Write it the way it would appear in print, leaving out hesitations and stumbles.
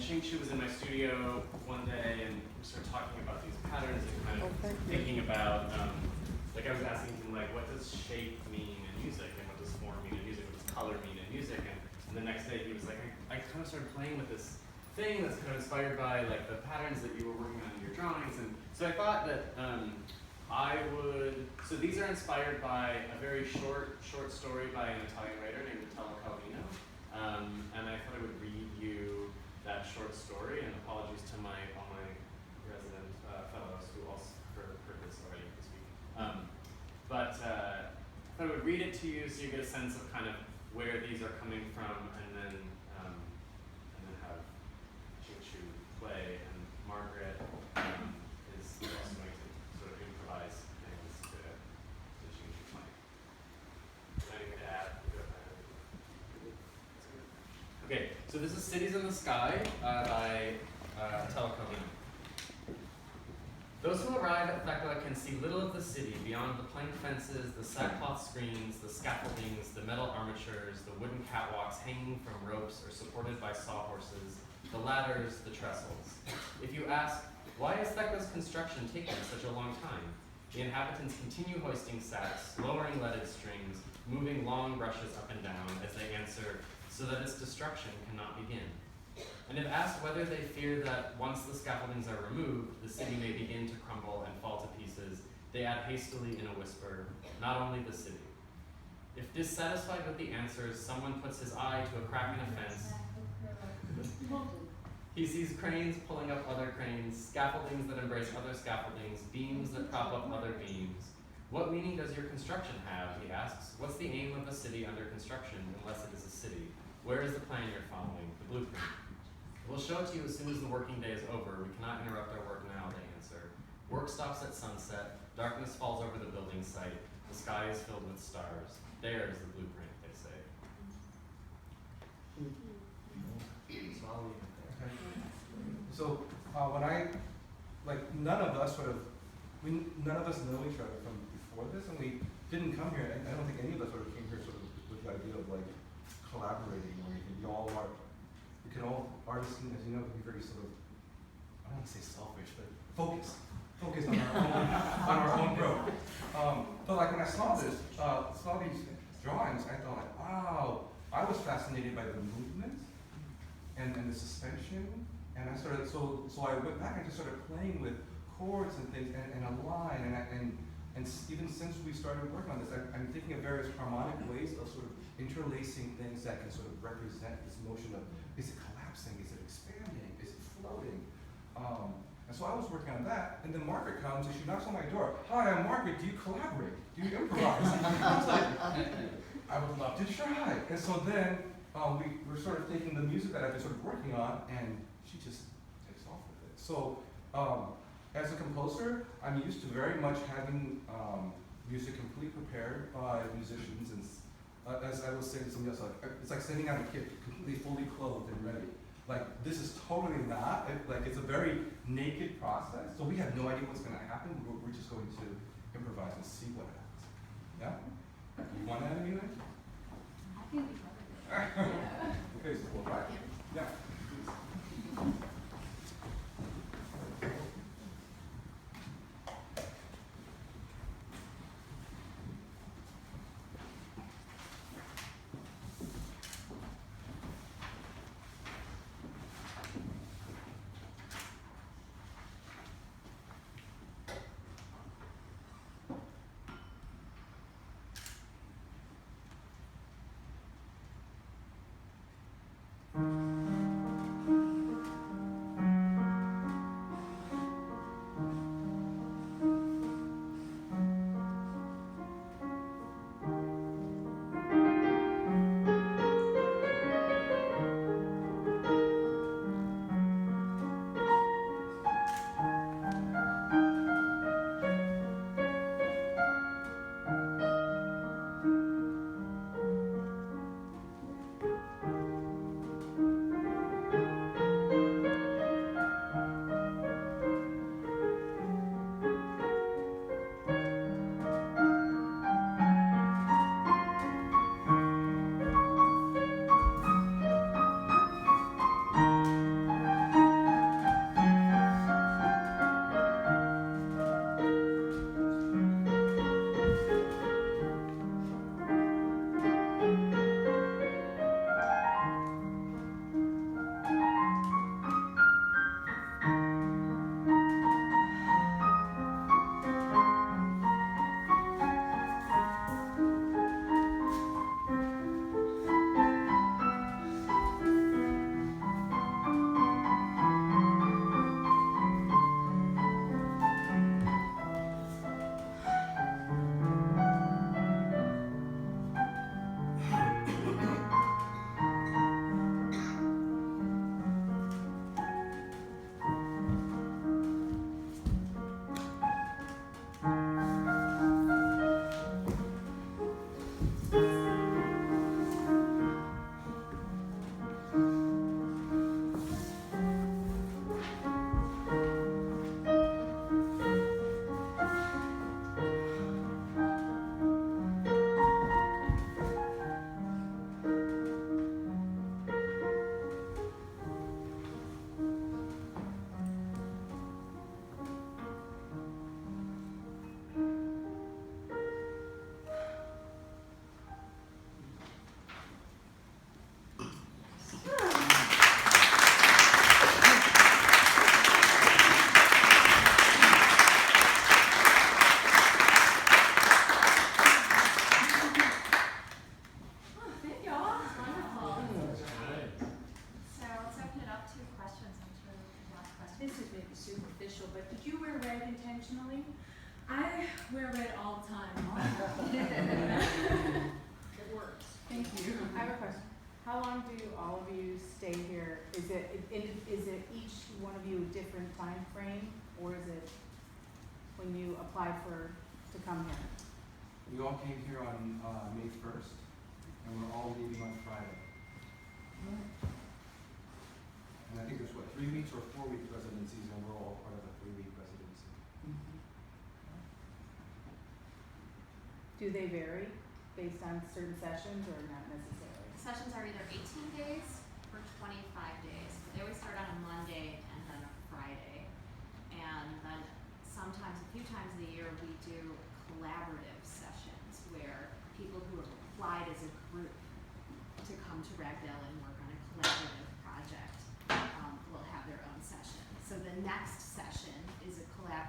Ching-chu was in my studio one day and we started talking about these patterns and kind of thinking about, like I was asking him, like, what does shape mean in music, and what does form mean in music, what does color mean in music, and the next day he was like, I kind of started playing with this thing that's kind of inspired by like the patterns that you were working on in your drawings, and so I thought that so these are inspired by a very short story by an Italian writer named Italo Calvino, and I thought I would read you that short story, and apologies to all my resident fellows who also heard this already this week. But I thought I would read it to you so you get a sense of kind of where these are coming from, and then have Ching-chu play, and Margaret is also going to sort of improvise things to Ching-chu play. Is there anything to add? Okay, so this is Cities in the Sky by Italo Calvino. Those who arrive at Thekla can see little of the city beyond the plank fences, the sackcloth screens, the scaffoldings, the metal armatures, the wooden catwalks hanging from ropes or supported by sawhorses, the ladders, the trestles. If you ask, why has Thekla's construction taken such a long time? The inhabitants continue hoisting sacks, lowering leaded strings, moving long brushes up and down as they answer, so that its destruction cannot begin. And if asked whether they fear that once the scaffoldings are removed, the city may begin to crumble and fall to pieces, they add hastily in a whisper, not only the city. If dissatisfied with the answers, someone puts his eye to a crack in a fence. He sees cranes pulling up other cranes, scaffoldings that embrace other scaffoldings, beams that prop up other beams. What meaning does your construction have, he asks. What's the aim of a city under construction, unless it is a city? Where is the plan you're following, the blueprint? We'll show it to you as soon as the working day is over. We cannot interrupt our work now, they answer. Work stops at sunset. Darkness falls over the building site. The sky is filled with stars. There is the blueprint, they say. So I'll leave it there. So none of us know each other from before this, and we didn't come here, and I don't think any of us sort of came here sort of with the idea of like collaborating or anything. We can all, artists, as you know, can be very sort of, I don't want to say selfish, but focused on our own growth. But like when I saw these drawings, I thought like, wow, I was fascinated by the movement and the suspension, and I started, so I went back and just started playing with chords and things and a line, and even since we started working on this, I'm thinking of various harmonic ways of sort of interlacing things that can sort of represent this notion of, is it collapsing, is it expanding, is it floating? And so I was working on that, and then Margaret comes and she knocks on my door. Hi, I'm Margaret, do you collaborate? Do you improvise? I was like, I would love to try. And so then we were sort of taking the music that I've been sort of working on, and she just takes off with it. So as a composer, I'm used to very much having music completely prepared by musicians, and as I was saying to somebody else, it's like sending out a kid completely fully clothed and ready. Like, this is totally not, it's a very naked process, so we have no idea what's gonna happen. We're just going to improvise and see what happens. Yeah? You want to add anything? I think we covered it. Okay, so we'll write. Yeah, please. intentionally. I wear red all the time. It works. Thank you. I have a question. How long do all of you stay here? Is it each one of you a different time frame, or is it when you apply to come here? We all came here on May 1st, and we're all leaving on Friday. And I think there's 3 weeks or 4 week residencies, and we're all part of the 3-week residency. Do they vary based on certain sessions or not necessarily? Sessions are either 18 days or 25 days. They always start on a Monday and then a Friday. And then sometimes, a few times a year, we do collaborative sessions where people who have applied as a group to come to Ragdale and work on a collaborative project will have their own session. So the next session is a